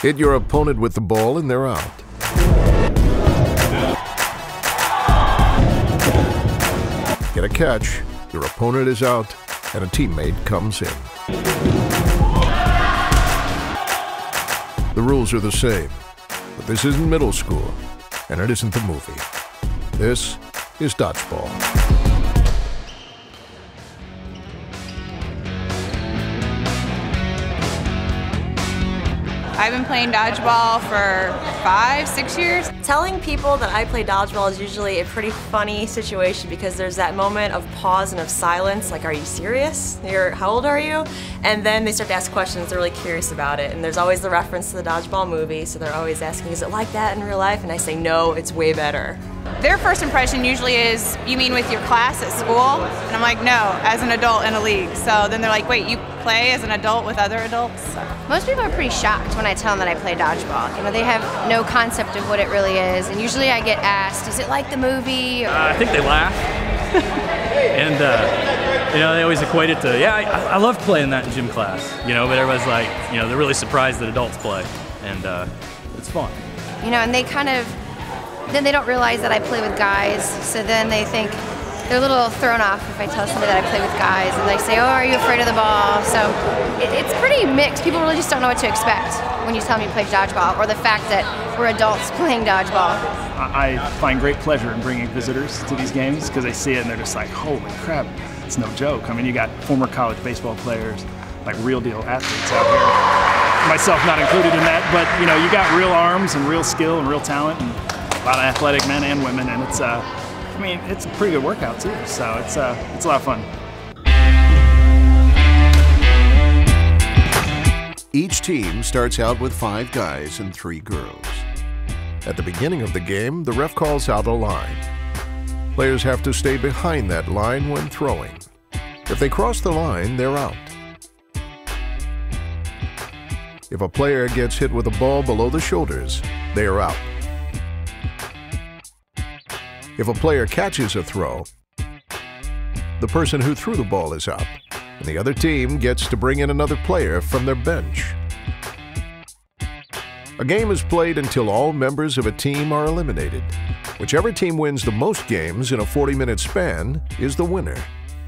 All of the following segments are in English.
Hit your opponent with the ball and they're out. Get a catch, your opponent is out, and a teammate comes in. The rules are the same, but this isn't middle school, and it isn't the movie. This is dodgeball. I've been playing dodgeball for 5-6 years. Telling people that I play dodgeball is usually a pretty funny situation because there's that moment of pause and of silence, like, are you serious? How old are you? And then they start to ask questions, they're really curious about it. And there's always the reference to the dodgeball movie, so they're always asking, is it like that in real life? And I say, no, it's way better. Their first impression usually is, you mean with your class at school? And I'm like, no, as an adult in a league. So then they're like, wait, you play as an adult with other adults? So. Most people are pretty shocked when I tell them that I play dodgeball. You know, they have no concept of what it really is. And usually I get asked, is it like the movie? I think they laugh. And, you know, they always equate it to, yeah, I love playing that in gym class. You know, but everybody's like, you know, they're really surprised that adults play. And it's fun. You know, and they kind of, then they don't realize that I play with guys, so then they think, they're a little thrown off if I tell somebody that I play with guys, and they say, oh, are you afraid of the ball? So it's pretty mixed. People really just don't know what to expect when you tell them you play dodgeball, or the fact that we're adults playing dodgeball. I find great pleasure in bringing visitors to these games because they see it and they're just like, holy crap, it's no joke. I mean, you got former college baseball players, like real deal athletes out here. Myself not included in that, but you know, you got real arms and real skill and real talent, and a lot of athletic men and women, and it's I mean, it's a pretty good workout too, so it's a lot of fun. Each team starts out with 5 guys and 3 girls. At the beginning of the game, the ref calls out a line. Players have to stay behind that line when throwing. If they cross the line, they're out. If a player gets hit with a ball below the shoulders, they are out. If a player catches a throw, the person who threw the ball is out, and the other team gets to bring in another player from their bench. A game is played until all members of a team are eliminated. Whichever team wins the most games in a 40-minute span is the winner.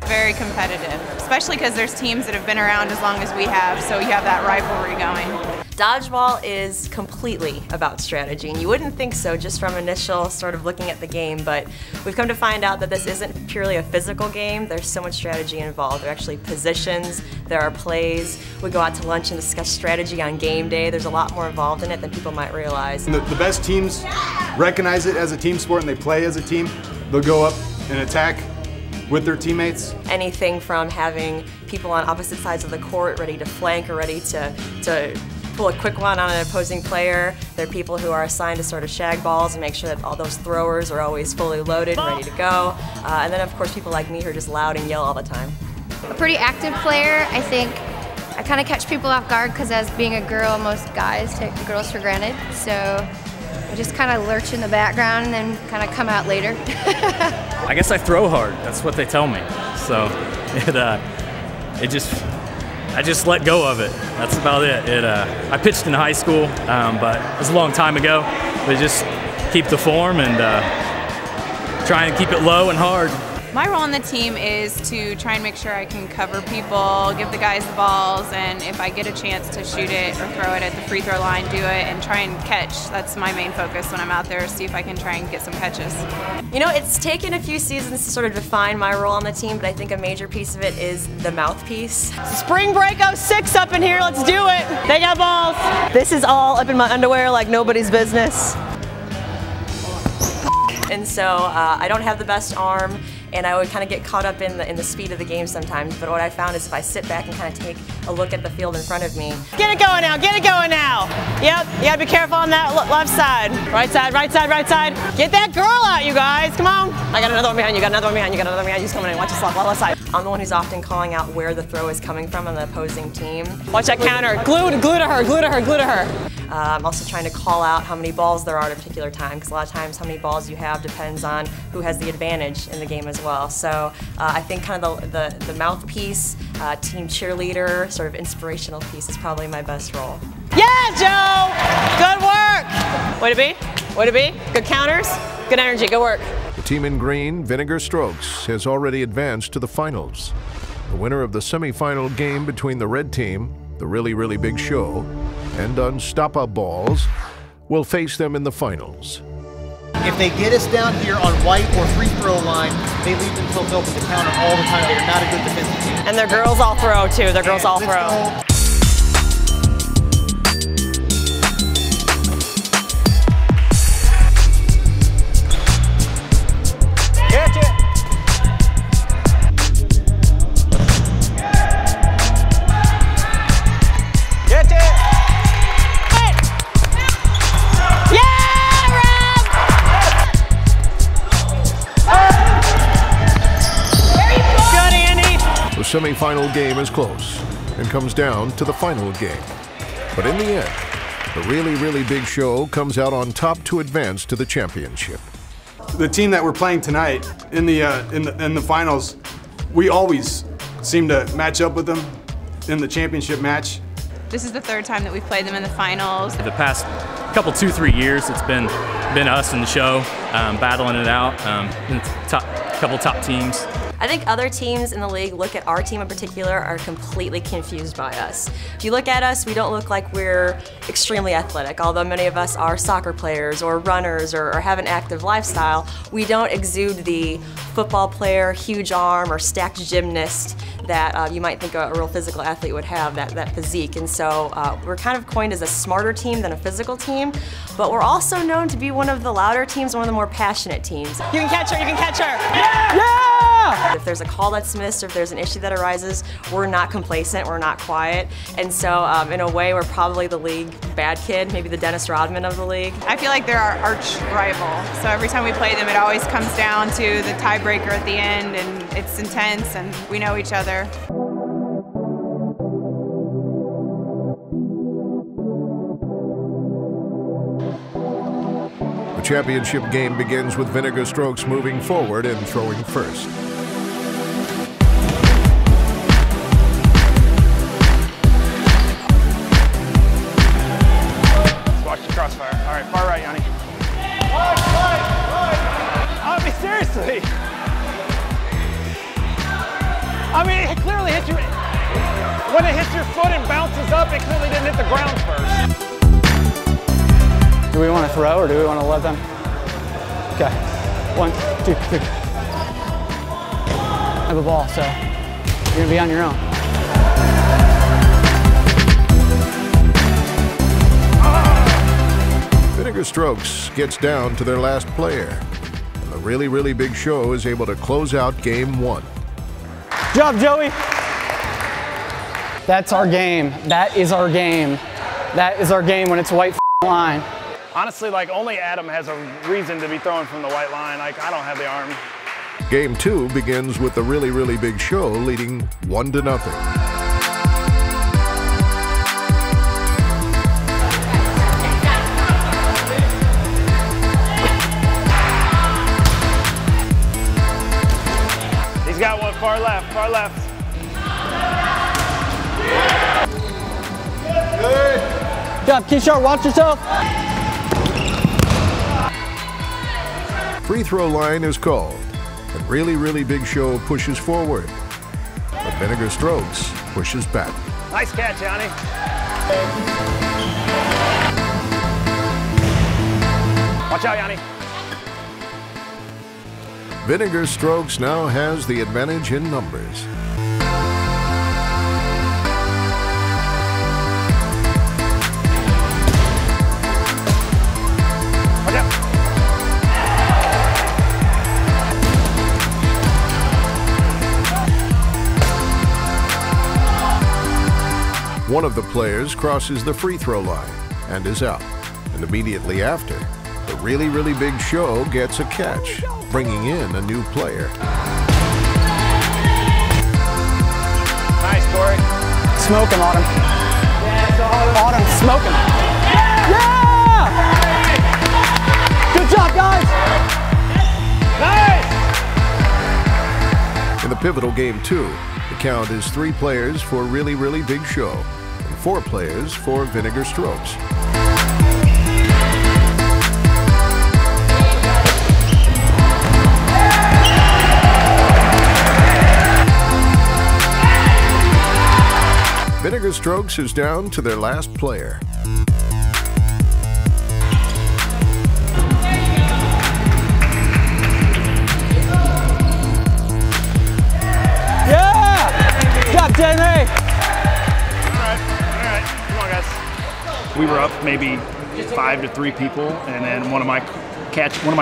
Very competitive, especially because there's teams that have been around as long as we have, so you have that rivalry going. Dodgeball is completely about strategy, and you wouldn't think so just from initial sort of looking at the game, but we've come to find out that this isn't purely a physical game. There's so much strategy involved. There are actually positions, there are plays. We go out to lunch and discuss strategy on game day. There's a lot more involved in it than people might realize. The best teams recognize it as a team sport and they play as a team. They'll go up and attack with their teammates. Anything from having people on opposite sides of the court ready to flank or ready to pull a quick one on an opposing player. There are people who are assigned to sort of shag balls and make sure that all those throwers are always fully loaded and ready to go. And then of course people like me who are just loud and yell all the time. A pretty active player. I think I kind of catch people off guard because as being a girl, most guys take the girls for granted. So I just kind of lurch in the background and then kind of come out later. I guess I throw hard. That's what they tell me. So I just let go of it. That's about it. I pitched in high school, but it was a long time ago. But just keep the form and try and keep it low and hard. My role on the team is to try and make sure I can cover people, give the guys the balls, and if I get a chance to shoot it or throw it at the free throw line, do it and try and catch. That's my main focus when I'm out there, see if I can try and get some catches. You know, it's taken a few seasons to sort of define my role on the team, but I think a major piece of it is the mouthpiece. Spring break 06 up in here, let's do it. They got balls. This is all up in my underwear like nobody's business. And so I don't have the best arm, and I would kind of get caught up in the speed of the game sometimes. But what I found is if I sit back and kind of take a look at the field in front of me. Get it going now, get it going now. Yep, you gotta be careful on that left side. Right side, right side, right side. Get that girl out, you guys, come on. I got another one behind you, got another one behind you, got another one behind you. He's coming in, watch yourself, left side. I'm the one who's often calling out where the throw is coming from on the opposing team. Watch that counter, glue to her, glue to her, glue to her. I'm also trying to call out how many balls there are at a particular time, because a lot of times how many balls you have depends on who has the advantage in the game as well. So I think kind of the mouthpiece, team cheerleader, sort of inspirational piece is probably my best role. Yeah, Joe! Good work! Way to be. Way to be. Good counters. Good energy. Good work. The team in green, Vinegar Strokes, has already advanced to the finals. The winner of the semifinal game between the red team, the Really, Really Big Show, and Unstoppaballs will face them in the finals. If they get us down here on white or free throw line, they leave themselves open to counter all the time. They're not a good defensive team. And their girls all throw, too. Their girls all throw. Catch it! Catch it! The semi-final game is close and comes down to the final game. But in the end, the Really, Really Big Show comes out on top to advance to the championship. The team that we're playing tonight in the finals, we always seem to match up with them in the championship match. This is the third time that we've played them in the finals. The past couple, 2-3 years, it's been us in the show, battling it out, couple top teams. I think other teams in the league look at our team in particular are completely confused by us. If you look at us, we don't look like we're extremely athletic, although many of us are soccer players or runners or have an active lifestyle. We don't exude the football player, huge arm, or stacked gymnast that you might think a real physical athlete would have, that physique. And so we're kind of coined as a smarter team than a physical team, but we're also known to be one of the louder teams, one of the more passionate teams. You can catch her, you can catch her! Yeah! If there's a call that's missed or if there's an issue that arises, we're not complacent, we're not quiet. And so in a way, we're probably the league bad kid, maybe the Dennis Rodman of the league. I feel like they're our arch rival. So every time we play them, it always comes down to the tiebreaker at the end, and it's intense, and we know each other. The championship game begins with Vinegar Strokes moving forward and throwing first. Watch the crossfire. All right, far right, Yanni. I mean, seriously. I mean, it clearly hit you. When it hits your foot and bounces up, it clearly didn't hit the ground first. Do we want to throw or do we want to let them? Okay. 1, 2, 3. I have a ball, so you're going to be on your own. Vinegar Strokes gets down to their last player, and the Really, Really Big Show is able to close out game 1. Good job, Joey. That's our game. That is our game. That is our game when it's a white line. Honestly, like, only Adam has a reason to be throwing from the white line. Like, I don't have the arm. Game 2 begins with the Really, Really Big Show leading 1-0. He's got one far left, far left. Good job, keep sharp, watch yourself. Free throw line is called, and Really, Really Big Show pushes forward, but Vinegar Strokes pushes back. Nice catch, Yanni. Watch out, Yanni. Vinegar Strokes now has the advantage in numbers. Watch out. One of the players crosses the free throw line and is out. And immediately after, the Really, Really Big Show gets a catch, bringing in a new player. Nice, Corey. Smoke him, Autumn. Autumn, smoke him. Yeah! Good job, guys. Nice! In the pivotal game 2, the count is 3 players for Really, Really Big Show and 4 players for Vinegar Strokes. Vinegar Strokes is down to their last player. Yeah! Good job, Jenny! All right, come on, guys. We were up maybe 5 to 3 people, and then one of my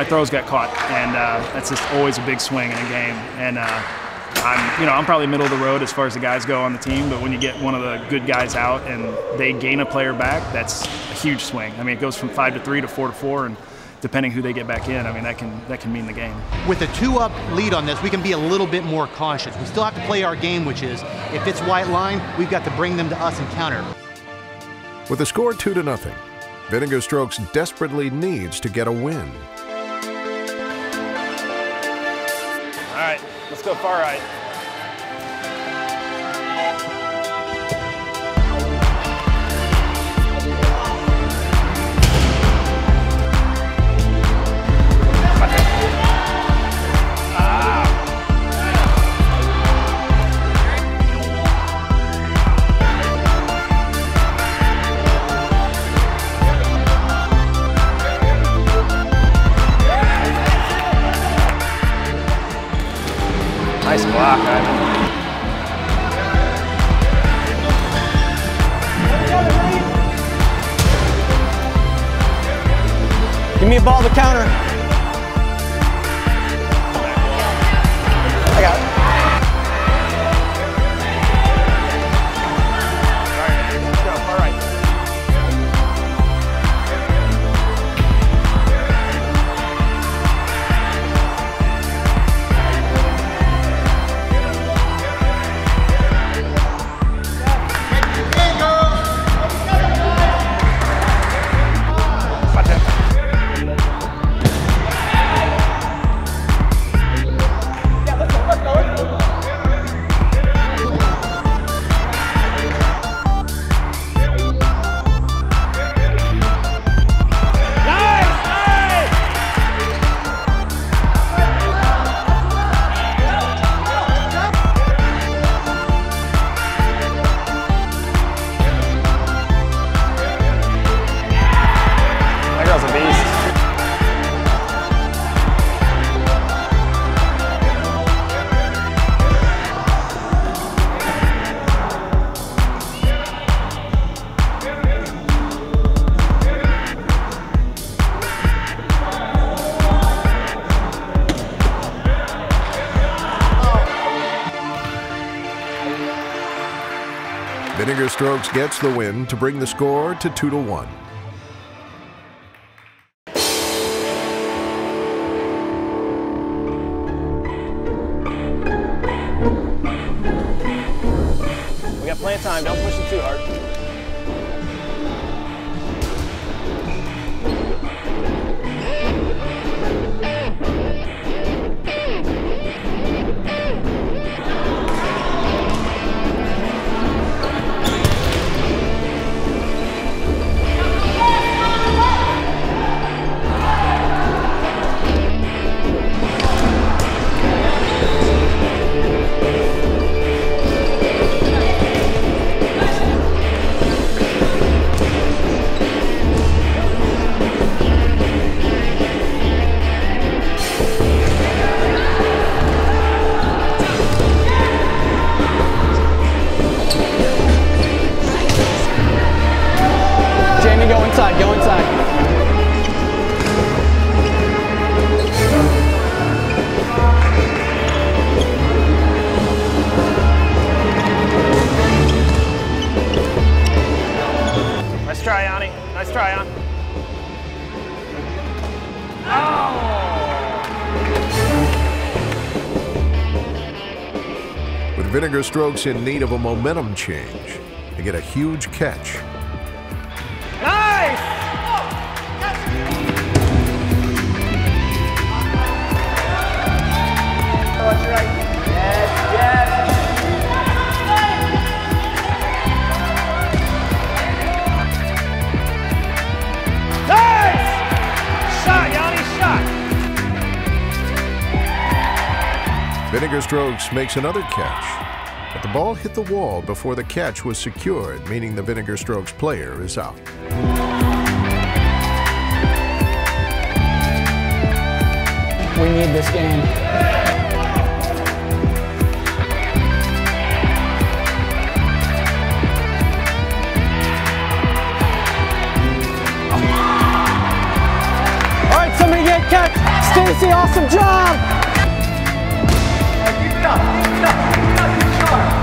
throws got caught, and that's just always a big swing in a game. And I'm probably middle of the road as far as the guys go on the team, but when you get one of the good guys out and they gain a player back, that's a huge swing. I mean, it goes from 5 to 3 to 4 to 4, and depending who they get back in, I mean, that can mean the game. With a 2-up lead on this, we can be a little bit more cautious. We still have to play our game, which is, if it's white line, we've got to bring them to us and counter. With the score 2-0, Vinegar Strokes desperately needs to get a win. All right, let's go far right. Nice block, Ivan. Give me a ball to counter. I got it. All right, let's go, all right. Vinegar Strokes gets the win to bring the score to 2-1. We got plenty of time, don't push it too hard. Go inside. Nice try, Yanni. Nice try, Yanni. With Vinegar Strokes in need of a momentum change, they get a huge catch. Nice! Watch your right. Yes, yes. Vinegar Strokes makes another catch, but the ball hit the wall before the catch was secured, meaning the Vinegar Strokes player is out. We need this game. All right, somebody get catch. Stacy, awesome job. Keep it up, keep it up, keep it up, keep sharp.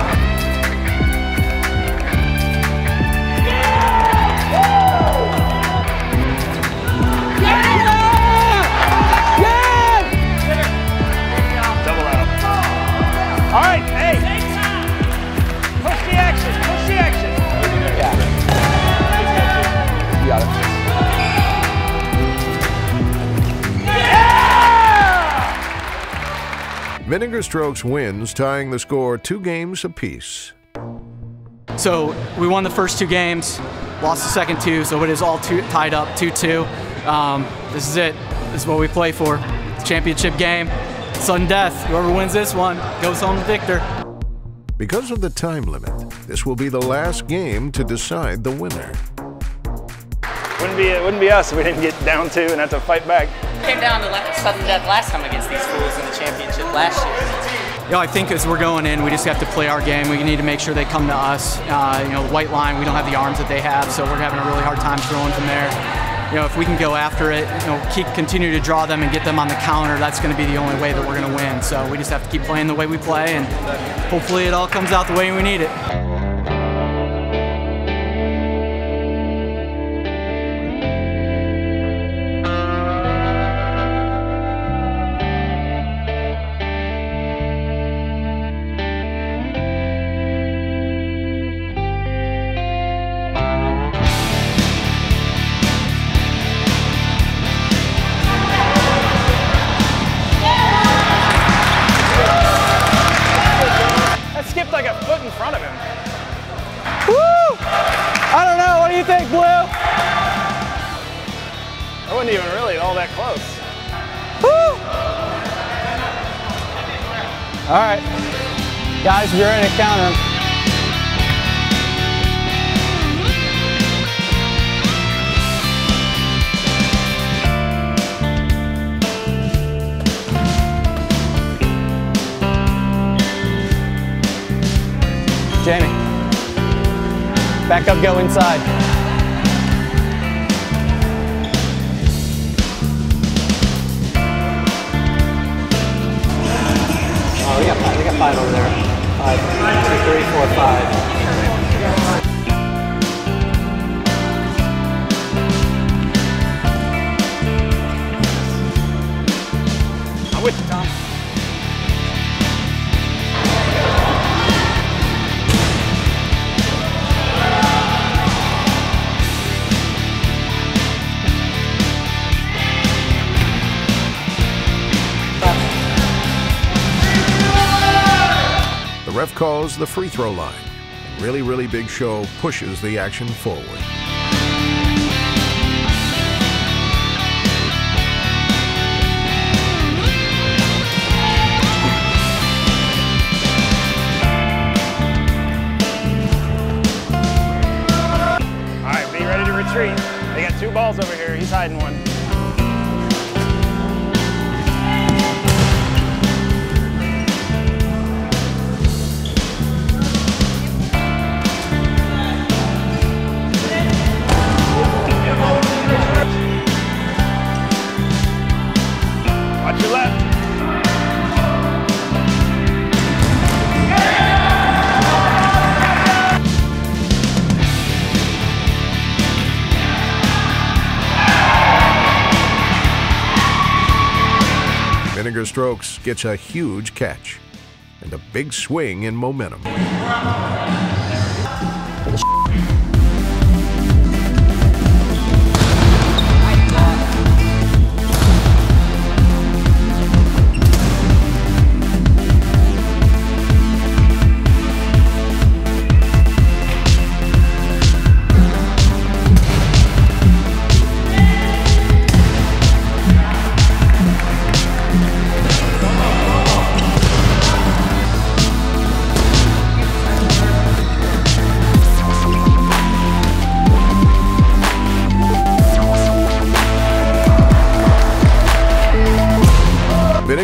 All right, hey! Push the action, push the action! Yeah. You got Yeah! Vinegar Strokes wins, tying the score 2 games apiece. So we won the first 2 games, lost the second 2, so it is all tied up 2-2. This is it. This is what we play for. Championship game. Sudden death. Whoever wins this one goes home the victor. Because of the time limit, this will be the last game to decide the winner. Wouldn't be us if we didn't get down 2 and have to fight back. Came down to sudden death last time against these fools in the championship last year. You know, I think as we're going in, we just have to play our game. We need to make sure they come to us. You know, white line, we don't have the arms that they have, so we're having a really hard time throwing from there. You know, if we can go after it, you know, continue to draw them and get them on the counter, that's going to be the only way that we're going to win. So we just have to keep playing the way we play, and hopefully it all comes out the way we need it. Skipped like a foot in front of him. Woo! I don't know. What do you think, Blue? I wasn't even really all that close. Woo! All right. Guys, you're in a counter. Jamie, back up, go inside. Oh, we got 5 over there. 5, 2, 3, 4, 5. I'm with you, Tom. The ref calls the free throw line. Really, really big show pushes the action forward. All right, be ready to retreat. They got 2 balls over here. He's hiding one. Watch your left. Vinegar Strokes gets a huge catch and a big swing in momentum.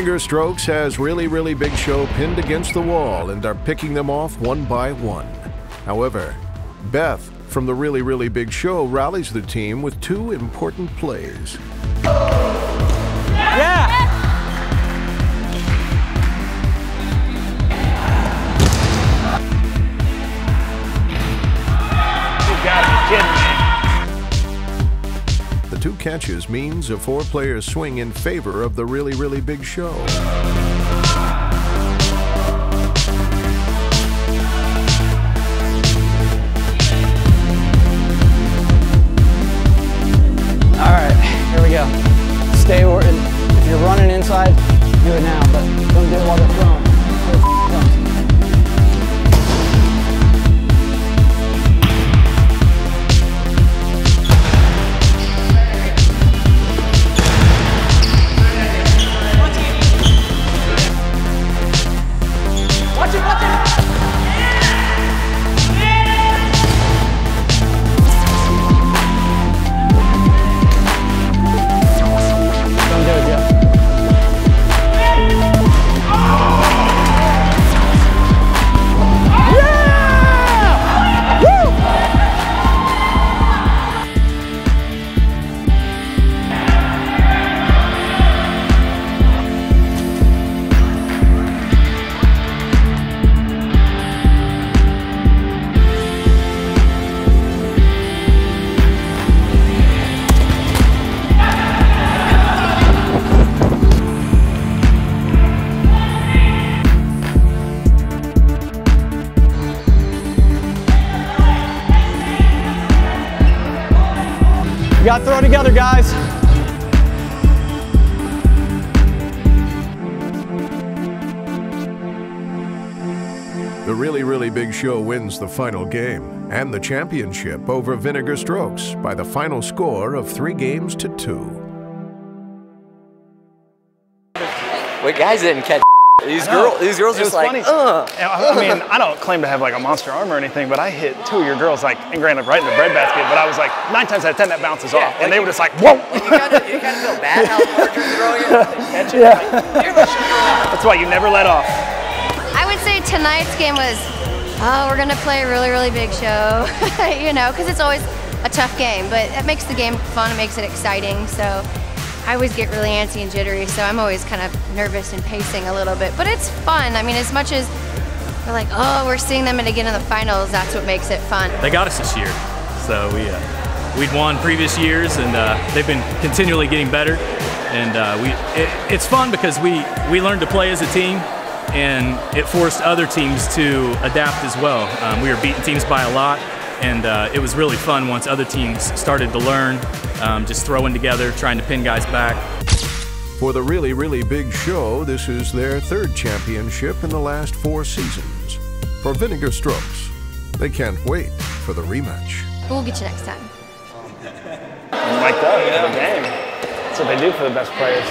Vinegar Strokes has Really, Really Big Show pinned against the wall and are picking them off one by one. However, Beth from the Really, Really Big Show rallies the team with two important plays. Yeah! You gotta be kidding me. The two catches means a four-player swing in favor of the Really, Really Big Show. All right, here we go. Stay where, if you're running inside, do it now, but don't do it while they're throwing. Watch it, watch it! Don't do it, Jeff. You gotta throw together, guys. The Really, Really Big Show wins the final game and the championship over Vinegar Strokes by the final score of 3-2. Wait, guys didn't catch. These girls just like, funny. I mean, I don't claim to have like a monster arm or anything, but I hit two of your girls like, and granted, right in the breadbasket. But I was like, 9 times out of 10 that bounces off, and they were just like, whoa. Like you kind of feel bad how hard you're throwing it, they catch it. Yeah. Like, That's why you never let off. I would say tonight's game was, oh, we're gonna play a really, really big show, you know, because it's always a tough game, but it makes the game fun, it makes it exciting, so I always get really antsy and jittery, so I'm always kind of nervous and pacing a little bit, but it's fun. I mean, as much as we're like, oh, we're seeing them again in the finals, that's what makes it fun. They got us this year, so we'd won previous years, and they've been continually getting better. And it's fun because we learned to play as a team, and it forced other teams to adapt as well. We were beating teams by a lot, and it was really fun once other teams started to learn, just throwing together, trying to pin guys back. For the Really, Really Big Show, this is their third championship in the last 4 seasons. For Vinegar Strokes, they can't wait for the rematch. We'll get you next time. Mic'd up in the game. That's what they do for the best players.